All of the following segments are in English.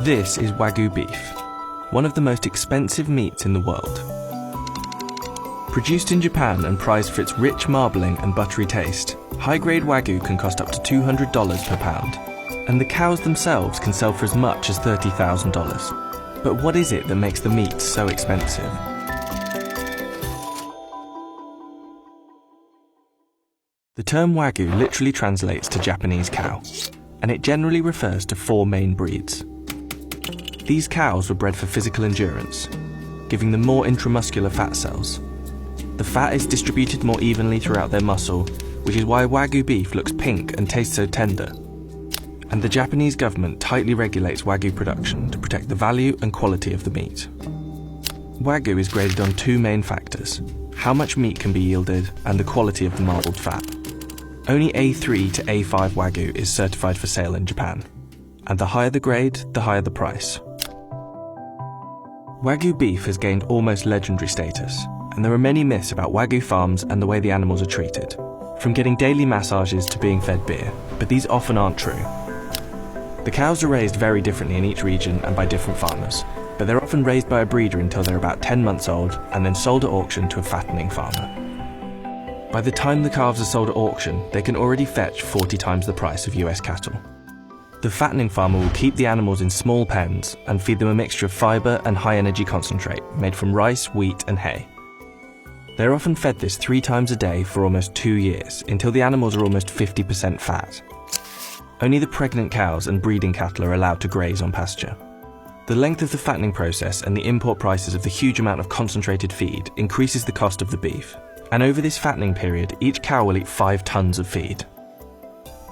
This is Wagyu beef, one of the most expensive meats in the world. Produced in Japan and prized for its rich marbling and buttery taste, high-grade Wagyu can cost up to $200 per pound, and the cows themselves can sell for as much as $30,000. But what is it that makes the meat so expensive? The term Wagyu literally translates to Japanese cow, and it generally refers to 4 main breeds. These cows were bred for physical endurance, giving them more intramuscular fat cells. The fat is distributed more evenly throughout their muscle, which is why Wagyu beef looks pink and tastes so tender. And the Japanese government tightly regulates Wagyu production to protect the value and quality of the meat. Wagyu is graded on 2 main factors: how much meat can be yielded and the quality of the marbled fat. Only A3 to A5 Wagyu is certified for sale in Japan, and the higher the grade, the higher the price. Wagyu beef has gained almost legendary status, and there are many myths about Wagyu farms and the way the animals are treated, from getting daily massages to being fed beer, but these often aren't true. The cows are raised very differently in each region and by different farmers, but they're often raised by a breeder until they're about 10 months old and then sold at auction to a fattening farmer. By the time the calves are sold at auction, they can already fetch 40 times the price of US cattle. The fattening farmer will keep the animals in small pens and feed them a mixture of fibre and high-energy concentrate made from rice, wheat and hay. They're often fed this 3 times a day for almost 2 years, until the animals are almost 50% fat. Only the pregnant cows and breeding cattle are allowed to graze on pasture. The length of the fattening process and the import prices of the huge amount of concentrated feed increases the cost of the beef, and over this fattening period, each cow will eat 5 tons of feed.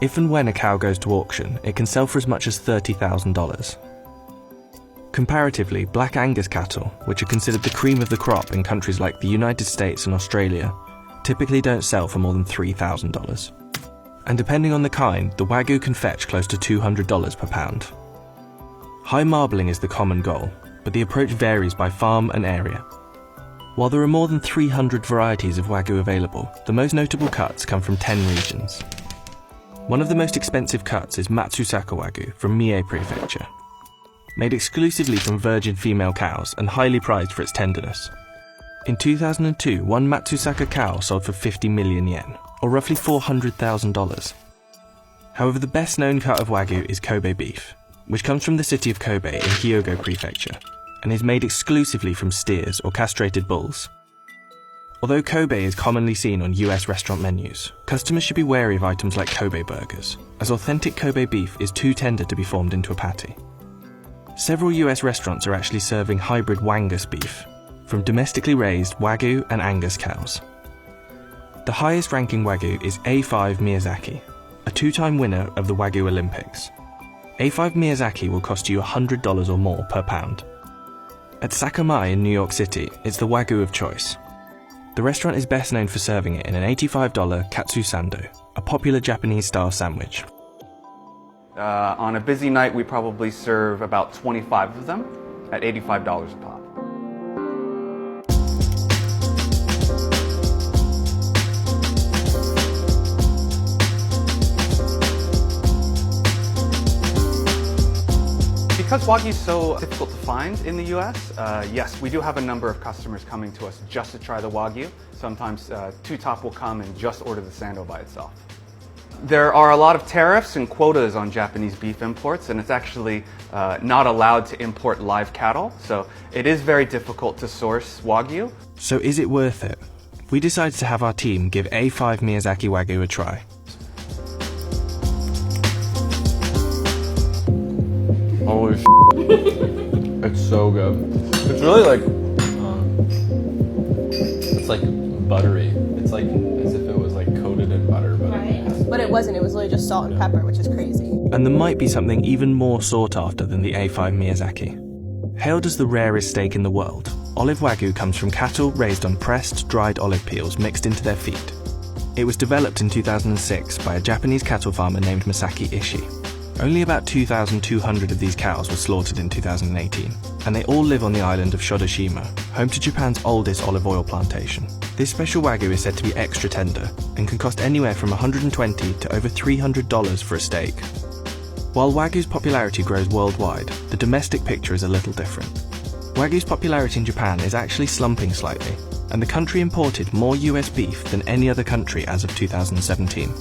If and when a cow goes to auction, it can sell for as much as $30,000. Comparatively, Black Angus cattle, which are considered the cream of the crop in countries like the United States and Australia, typically don't sell for more than $3,000. And depending on the kind, the Wagyu can fetch close to $200 per pound. High marbling is the common goal, but the approach varies by farm and area. While there are more than 300 varieties of Wagyu available, the most notable cuts come from 10 regions. One of the most expensive cuts is Matsusaka Wagyu from Mie Prefecture. Made exclusively from virgin female cows and highly prized for its tenderness. In 2002, one Matsusaka cow sold for 50 million yen, or roughly $400,000. However, the best known cut of Wagyu is Kobe beef, which comes from the city of Kobe in Hyogo Prefecture, and is made exclusively from steers or castrated bulls. Although Kobe is commonly seen on US restaurant menus, customers should be wary of items like Kobe burgers, as authentic Kobe beef is too tender to be formed into a patty. Several US restaurants are actually serving hybrid Wangus beef, from domestically raised Wagyu and Angus cows. The highest ranking Wagyu is A5 Miyazaki, a 2-time winner of the Wagyu Olympics. A5 Miyazaki will cost you $100 or more per pound. At Sakamai in New York City, it's the Wagyu of choice. The restaurant is best known for serving it in an $85 katsu sando, a popular Japanese-style sandwich. On a busy night, we probably serve about 25 of them at $85 a pop. Because Wagyu is so difficult to find in the US, yes, we do have a number of customers coming to us just to try the Wagyu. Sometimes Two Top will come and just order the sando by itself. There are a lot of tariffs and quotas on Japanese beef imports, and it's actually not allowed to import live cattle, so it is very difficult to source Wagyu. So is it worth it? We decided to have our team give A5 Miyazaki Wagyu a try. Holy sh**. It's so good. It's really like, it's like buttery. It's like as if it was like coated in butter, but right. But it wasn't, it was literally just salt and pepper, which is crazy. And there might be something even more sought after than the A5 Miyazaki. Hailed as the rarest steak in the world, olive Wagyu comes from cattle raised on pressed, dried olive peels mixed into their feed. It was developed in 2006 by a Japanese cattle farmer named Masaki Ishii. Only about 2,200 of these cows were slaughtered in 2018, and they all live on the island of Shodoshima, home to Japan's oldest olive oil plantation. This special Wagyu is said to be extra tender, and can cost anywhere from $120 to over $300 for a steak. While Wagyu's popularity grows worldwide, the domestic picture is a little different. Wagyu's popularity in Japan is actually slumping slightly, and the country imported more US beef than any other country as of 2017.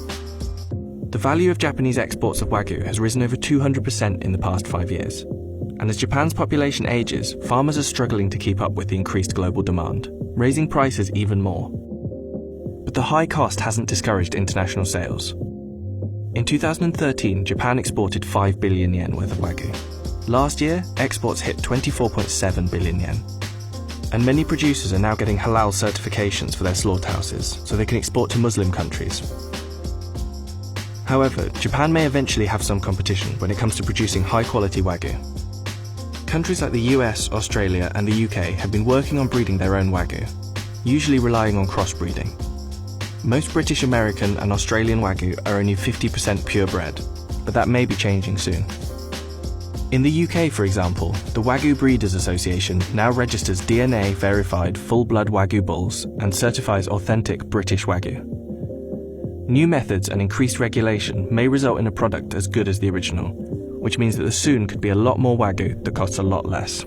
The value of Japanese exports of Wagyu has risen over 200% in the past 5 years. And as Japan's population ages, farmers are struggling to keep up with the increased global demand, raising prices even more. But the high cost hasn't discouraged international sales. In 2013, Japan exported 5 billion yen worth of Wagyu. Last year, exports hit 24.7 billion yen. And many producers are now getting halal certifications for their slaughterhouses, so they can export to Muslim countries. However, Japan may eventually have some competition when it comes to producing high-quality Wagyu. Countries like the US, Australia and the UK have been working on breeding their own Wagyu, usually relying on crossbreeding. Most British, American and Australian Wagyu are only 50% purebred, but that may be changing soon. In the UK, for example, the Wagyu Breeders Association now registers DNA-verified full-blood Wagyu bulls and certifies authentic British Wagyu. New methods and increased regulation may result in a product as good as the original, which means that there soon could be a lot more Wagyu that costs a lot less.